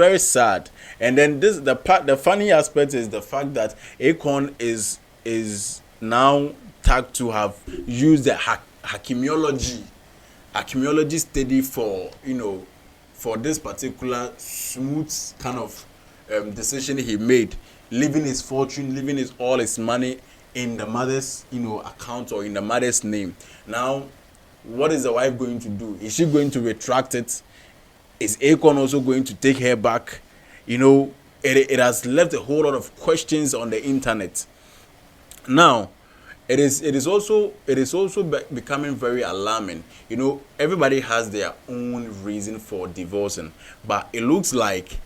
very sad. And then the funny aspect is the fact that Akon is now tagged to have used the archaeology study for, for this particular smooth kind of decision he made, leaving his fortune, leaving his all his money in the mother's account, or in the mother's name. Now, what is the wife going to do? Is she going to retract it? Is Akon also going to take her back? It has left a whole lot of questions on the internet. Now, it is also becoming very alarming. Everybody has their own reason for divorcing, but it looks like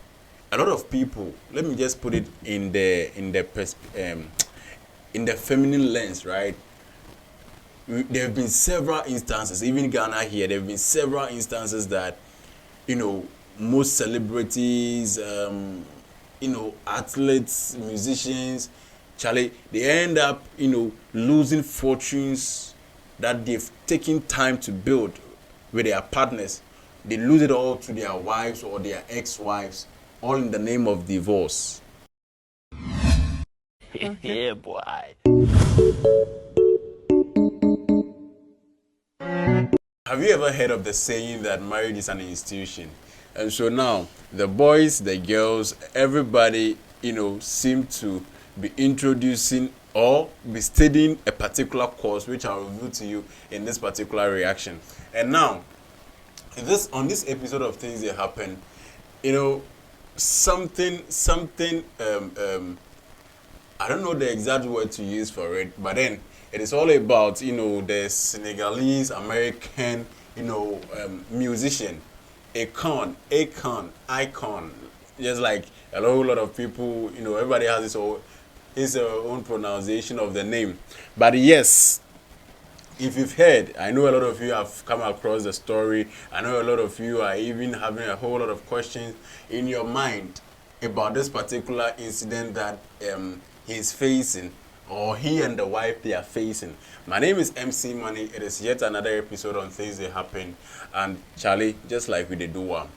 a lot of people. Let me just put it in the feminine lens, right? There have been several instances, even Ghana here. There have been several instances that most celebrities, athletes, musicians, Charlie, they end up, losing fortunes that they've taken time to build with their partners. They lose it all to their wives or their ex-wives, all in the name of divorce. Yeah, boy. Have you ever heard of the saying that marriage is an institution? And so now, the boys, the girls, everybody, seem to be introducing or be studying a particular course, which I'll reveal to you in this particular reaction. And now, on this episode of Things That Happen, something, I don't know the exact word to use for it, but then it is all about, the Senegalese American, musician, Akon, just like a whole lot of people, everybody has his own pronunciation of the name. But yes, if you've heard, I know a lot of you have come across the story. I know a lot of you are even having a whole lot of questions in your mind about this particular incident that he's facing, or he and the wife they are facing. My name is MC Money. It is yet another episode on Things That Happen. And Charlie, just like we did do one,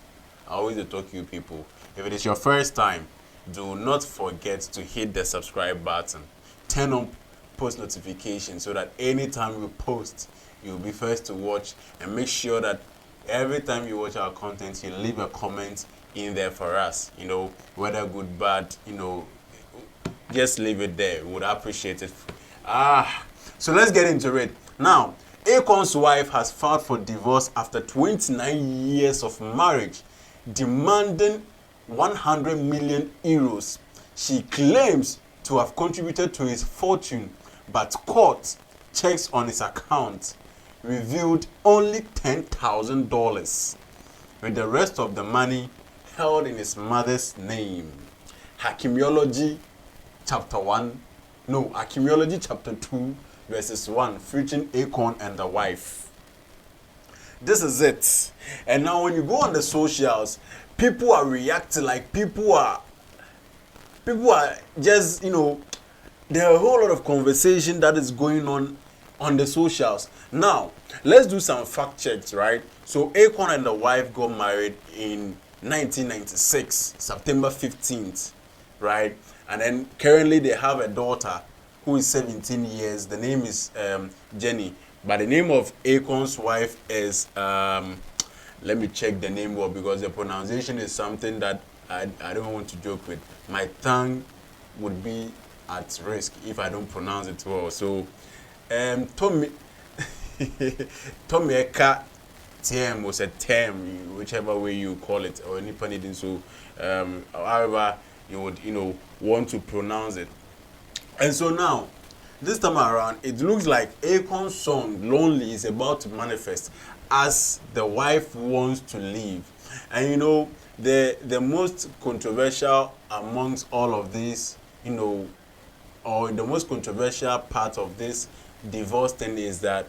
I always talk to you people. If it is your first time, do not forget to hit the subscribe button. Turn on post notifications so that anytime we post, you'll be first to watch. And make sure that every time you watch our content, you leave a comment in there for us. Whether good, bad, just leave it there. We would appreciate it. So let's get into it. Now, Akon's wife has filed for divorce after 29 years of marriage, demanding 100 million euros. She claims to have contributed to his fortune, but court checks on his account revealed only $10,000, with the rest of the money held in his mother's name. Archaeology chapter 2 verses 1, featuring Akon and the wife. This is it. And now when you go on the socials, people are reacting like people are just, there are a whole lot of conversation that is going on the socials. Now, let's do some fact checks, right? So Akon and the wife got married in 1996, September 15th, right? And then currently they have a daughter who is 17 years. The name is Jenny. But the name of Akon's wife is, let me check the name well, because the pronunciation is something that I don't want to joke with. My tongue would be at risk if I don't pronounce it well. So, Tommy Eka Tem was a term, whichever way you call it, or any anything. So, however you would, want to pronounce it. And so now, this time around, it looks like Akon's song "Lonely" is about to manifest, as the wife wants to leave. And the most controversial amongst all of this, or the most controversial part of this divorce thing is that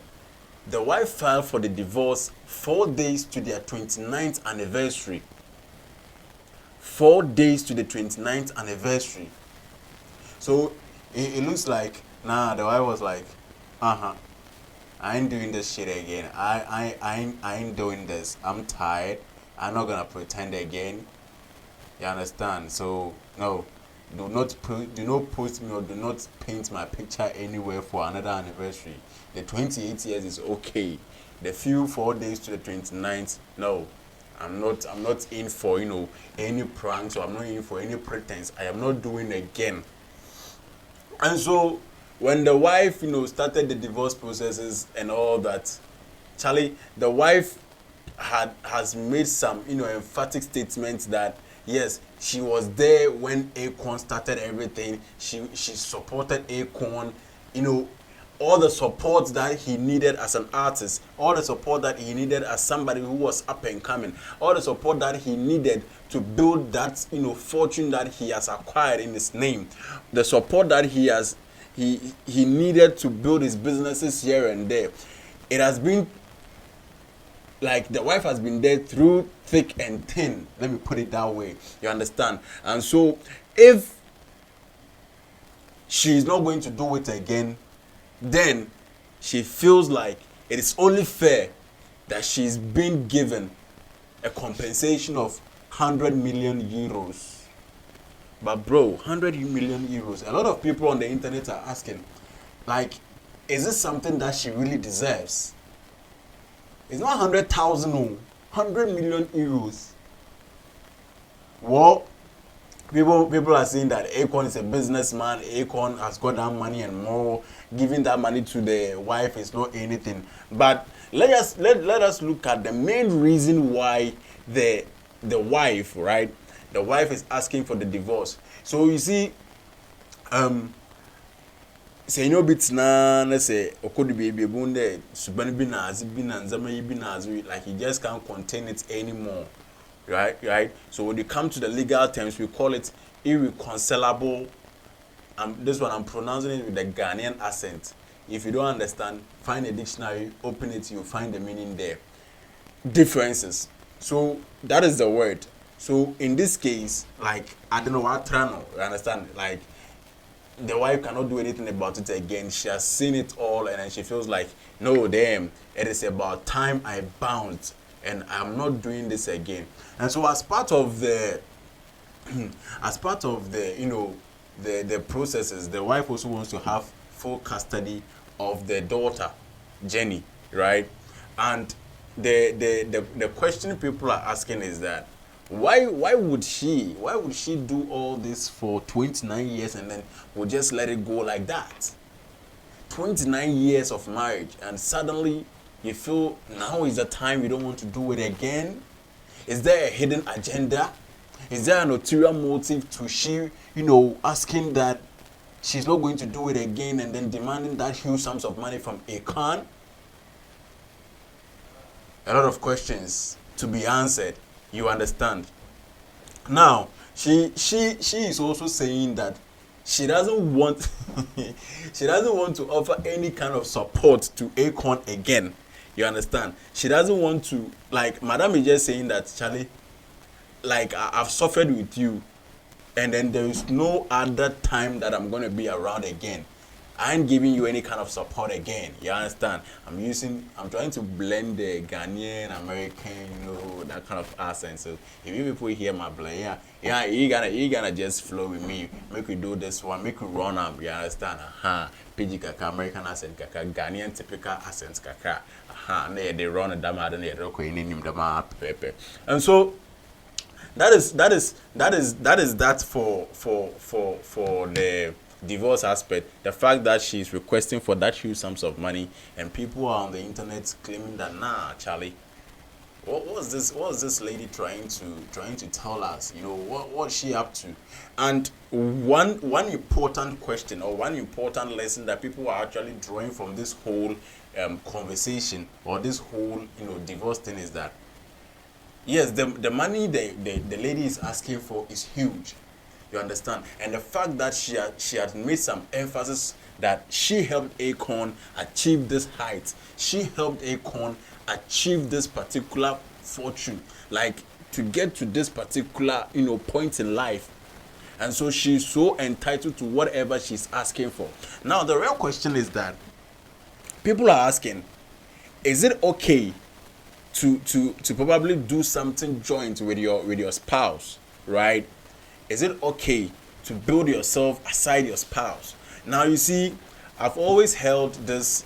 the wife filed for the divorce 4 days to their 29th anniversary. 4 days to the 29th anniversary. So it looks like, the wife was like, I ain't doing this shit again. I ain't doing this. I'm tired. I'm not gonna pretend again. You understand? So no, do not post me or do not paint my picture anywhere for another anniversary. The 28 years is okay. The few 4 days to the 29th, no. I'm not in for any pranks, or I'm not in for any pretense. I am not doing again. And so when the wife, started the divorce processes and all that, Charlie, the wife has made some, emphatic statements that yes, she was there when Akon started everything. She supported Akon, you know, all the support that he needed as an artist, all the support that he needed as somebody who was up and coming, all the support that he needed to build that, fortune that he has acquired in his name, the support that he needed to build his businesses here and there. It has been like the wife has been there through thick and thin. Let me put it that way. You understand? And so if she's not going to do it again, then she feels like it is only fair that she's been given a compensation of 100 million euros. But bro, 100 million euros. A lot of people on the internet are asking, like, is this something that she really deserves? It's not 100,000, no, 100 million euros. Well, people are saying that Akon is a businessman. Akon has got that money and more. Giving that money to the wife is not anything. But let us look at the main reason why the wife, right? The wife is asking for the divorce. So you see, say no bits na let's say okodi baby bunde subani binazi like he just can't contain it anymore. Right. So when you come to the legal terms, we call it irreconcilable. This one I'm pronouncing it with the Ghanaian accent. If you don't understand, find a dictionary, open it, you'll find the meaning there. Differences. So that is the word. So in this case, like I don't know what Trano, you understand? Like the wife cannot do anything about it again. She has seen it all, and then she feels like, no, damn, it is about time I bounce, and I'm not doing this again. And so as part of the the processes, the wife also wants to have full custody of the daughter, Jenny, right? And the question people are asking is that why would she do all this for 29 years and then we'll just let it go like that? 29 years of marriage, and suddenly you feel now is the time you don't want to do it again? Is there a hidden agenda? Is there an ulterior motive to she, asking that she's not going to do it again and then demanding that huge sums of money from Akon? A lot of questions to be answered. You understand? Now, she is also saying that she doesn't want she doesn't want to offer any kind of support to Akon again. You understand? She doesn't want to, like, Madam is just saying that, Charlie, like, I've suffered with you, and then there is no other time that I'm going to be around again. I ain't giving you any kind of support again. You understand? I'm trying to blend the Ghanaian, American, that kind of accent. So if you people hear my blend, yeah, you gonna just flow with me. Make we do this one, make we run up. You understand? PG kaka, American accent kaka, Ghanaian typical accent kaka. They run a dama, then they rock in him dama pepe. And so that is that for the divorce aspect. The fact that she's requesting for that huge sums of money, and people are on the internet claiming that, nah, Charlie, what was this lady trying to tell us? What's she up to? And one important question, or one important lesson that people are actually drawing from this whole conversation, or this whole divorce thing, is that yes, the money the lady is asking for is huge. You understand? And the fact that she had made some emphasis that she helped Akon achieve this height. She helped Akon achieve this particular fortune, like to get to this particular point in life. And so she's so entitled to whatever she's asking for. Now the real question is that people are asking, is it okay to probably do something joint with your spouse, right? Is it okay to build yourself aside your spouse? Now you see, I've always held this,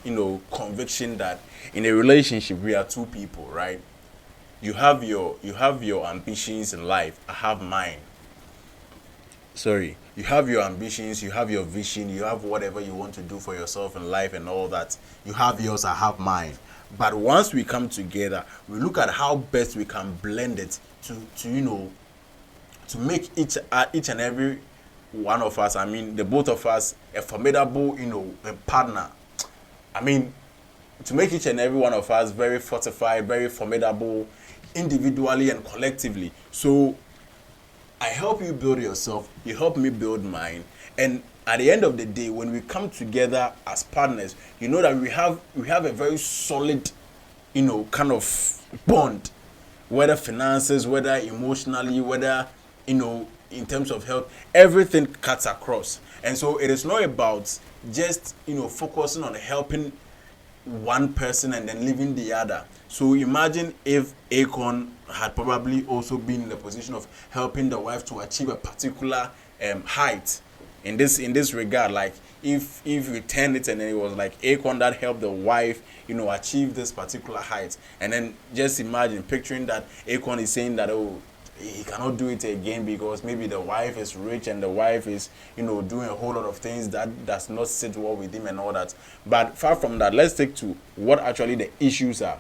conviction that in a relationship we are two people, right? You have your ambitions in life. I have mine. Sorry, you have your ambitions, you have your vision, you have whatever you want to do for yourself in life and all that. You have yours, I have mine. But once we come together, we look at how best we can blend it to make each and every one of us, I mean the both of us, a formidable, a partner. I mean, to make each and every one of us very fortified, very formidable, individually and collectively. So I help you build yourself, you help me build mine. And at the end of the day, when we come together as partners, you know that we have a very solid, kind of bond, whether finances, whether emotionally, whether, in terms of health, everything cuts across. And so it is not about just, focusing on helping one person and then leaving the other. So imagine if Akon had probably also been in the position of helping the wife to achieve a particular height in this regard. Like if we turn it and then it was like Akon that helped the wife, achieve this particular height, and then just imagine picturing that Akon is saying that, oh, he cannot do it again because maybe the wife is rich and the wife is, doing a whole lot of things that does not sit well with him and all that. But far from that, let's take to what actually the issues are.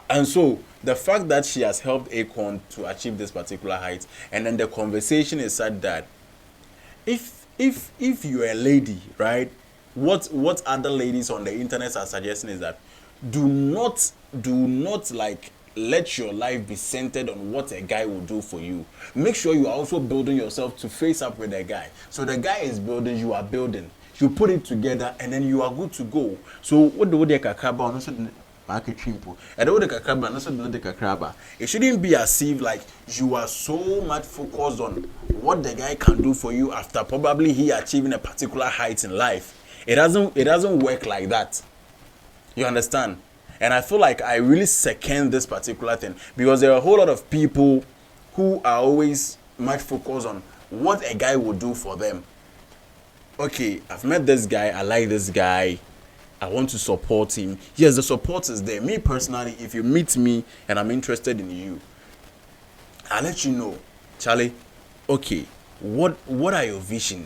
And so the fact that she has helped Akon to achieve this particular height, and then the conversation is said that if you're a lady, right, what other ladies on the internet are suggesting is that do not like let your life be centered on what a guy will do for you. Make sure you are also building yourself to face up with a guy. So the guy is building, you are building. You put it together and then you are good to go. So what do they kakraba on also market trimpo? And what the kakraba also the kakraba. It shouldn't be as if like you are so much focused on what the guy can do for you after probably he achieving a particular height in life. It doesn't work like that. You understand? And I feel like I really second this particular thing because there are a whole lot of people who are always much focused on what a guy will do for them. Okay, I've met this guy, I like this guy, I want to support him. Yes, the support is there. Me personally, if you meet me and I'm interested in you, I'll let you know, Charlie, okay, what are your vision?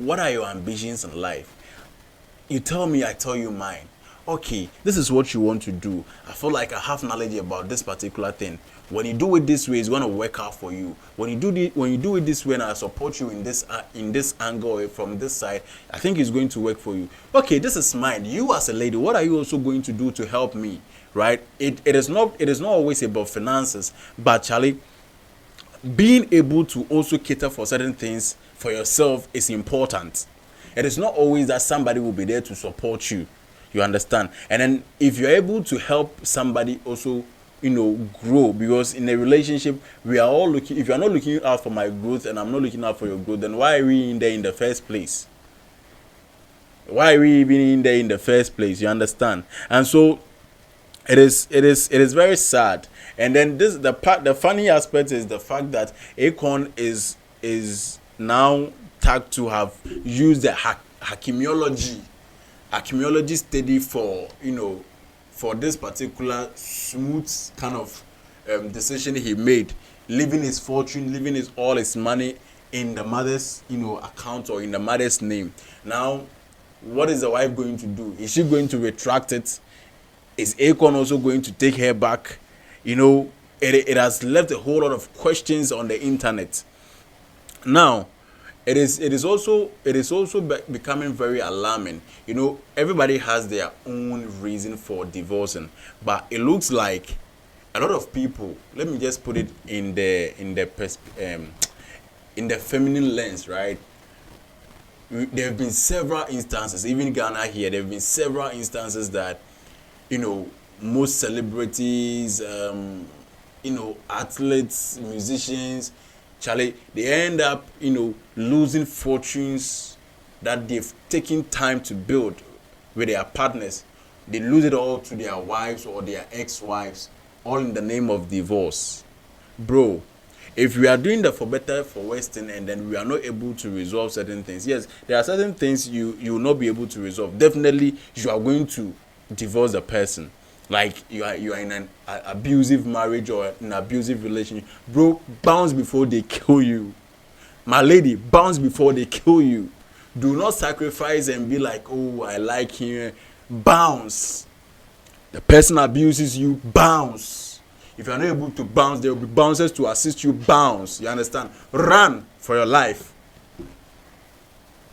What are your ambitions in life? You tell me, I tell you mine. Okay, this is what you want to do. I feel like I have knowledge about this particular thing. When you do it this way, it's going to work out for you. When you do it this way, and I support you in this angle or from this side, I think it's going to work for you. Okay, this is mine. You as a lady, what are you also going to do to help me? Right? It is not always about finances, but Charlie, being able to also cater for certain things for yourself is important. It is not always that somebody will be there to support you. You understand? And then if you're able to help somebody also, grow, because in a relationship, we are all looking, if you're not looking out for my growth and I'm not looking out for your growth, then why are we in there in the first place? Why are we even in there in the first place? You understand? And so it is very sad. And then the funny aspect is the fact that Akon is now tagged to have used the hakimiology study for this particular smooth kind of decision he made, leaving his fortune, leaving all his money in the mother's account or in the mother's name. Now, what is the wife going to do? Is she going to retract it? Is Akon also going to take her back? It has left a whole lot of questions on the internet. Now, it is also becoming very alarming. Everybody has their own reason for divorcing, but it looks like a lot of people. Let me just put it in the feminine lens, right? There have been several instances, even Ghana here. There have been several instances that most celebrities, athletes, musicians, Charlie, they end up, losing fortunes that they've taken time to build with their partners. They lose it all to their wives or their ex-wives, all in the name of divorce. Bro, if we are doing the for better for worse thing and then we are not able to resolve certain things, yes, there are certain things you will not be able to resolve. Definitely you are going to divorce the person. Like you are in an abusive marriage or an abusive relationship, bro, bounce before they kill you. My lady, bounce before they kill you. Do not sacrifice and be like, oh, I like him. Bounce. The person abuses you, bounce. If you are not able to bounce, there will be bouncers to assist you. Bounce. You understand? Run for your life.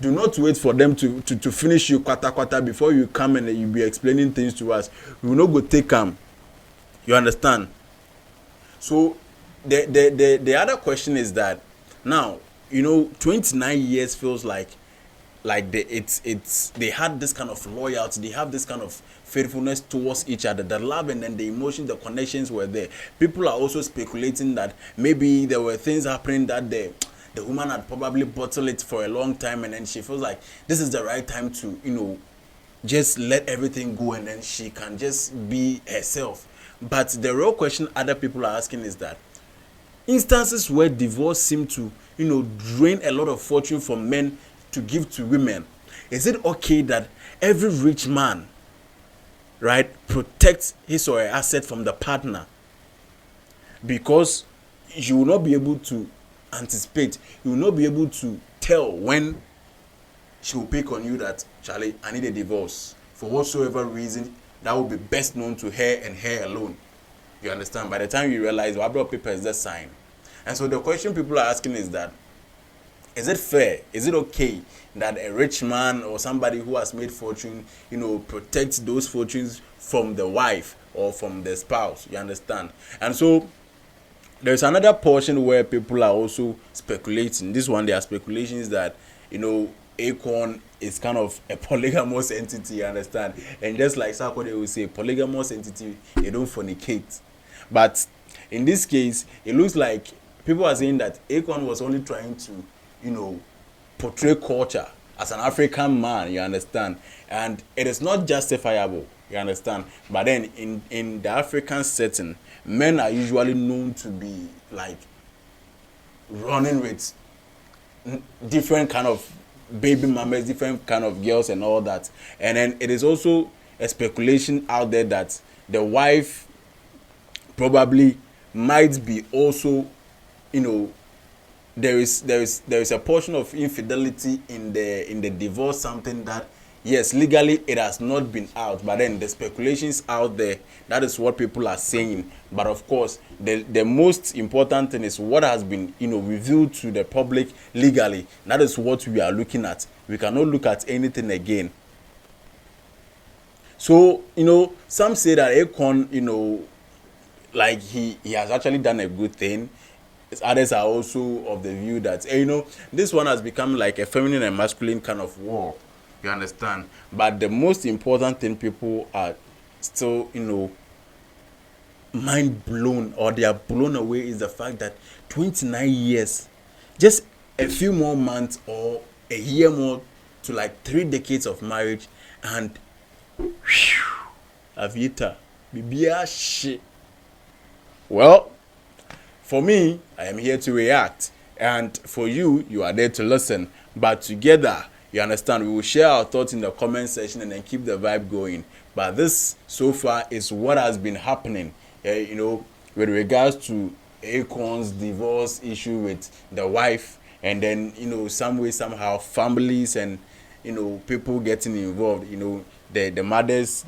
Do not wait for them to finish you kwata before you come and you be explaining things to us. We will not go take them. You understand? So the other question is that now, 29 years feels like they had this kind of loyalty, they have this kind of faithfulness towards each other, the love and then the emotion, the connections were there. People are also speculating that maybe there were things happening that the woman had probably bottled it for a long time, and then she feels like this is the right time to just let everything go and then she can just be herself. But the real question other people are asking is that instances where divorce seem to drain a lot of fortune from men to give to women, is it okay that every rich man, right, protects his or her asset from the partner? Because you will not be able to anticipate, you will not be able to tell when she will pick on you that, Charlie, I need a divorce for whatsoever reason that will be best known to her and her alone. You understand? By the time you realize what brought paper is the sign. And so the question people are asking is that, is it fair? Is it okay that a rich man or somebody who has made fortune, protects those fortunes from the wife or from the spouse? You understand? And so there's another portion where people are also speculating. This one, there are speculations that, Akon is kind of a polygamous entity, you understand? And just like Sarkodie will say, polygamous entity, they don't fornicate. But in this case, it looks like people are saying that Akon was only trying to, portray culture as an African man, you understand? And it is not justifiable, you understand? But then in the African setting, men are usually known to be like running with different kind of baby mamas, different kind of girls and all that. And then it is also a speculation out there that the wife probably might be also, there is a portion of infidelity in the divorce, something that, yes, legally it has not been out, but then the speculations out there, that is what people are saying. But of course, the most important thing is what has been revealed to the public legally. That is what we are looking at. We cannot look at anything again. So some say that Akon, like he has actually done a good thing. Others are also of the view that this one has become like a feminine and masculine kind of war. You understand? But the most important thing people are still, mind blown, or they are blown away, is the fact that 29 years, just a few more months or a year more to like 3 decades of marriage, and Avita, Bibia shit. Well, for me, I am here to react, and for you, you are there to listen. But together, you understand, we will share our thoughts in the comment section and then keep the vibe going. But this, so far, is what has been happening, with regards to Akon's divorce issue with the wife, and then, some way, somehow, families and, people getting involved, the mothers,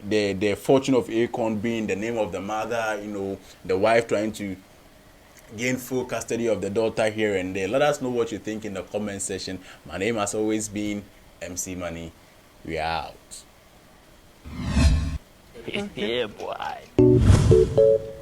the fortune of Akon being the name of the mother, the wife trying to gain full custody of the daughter here and there. Let us know what you think in the comment section. My name has always been MC Money. We are out. Yeah, boy.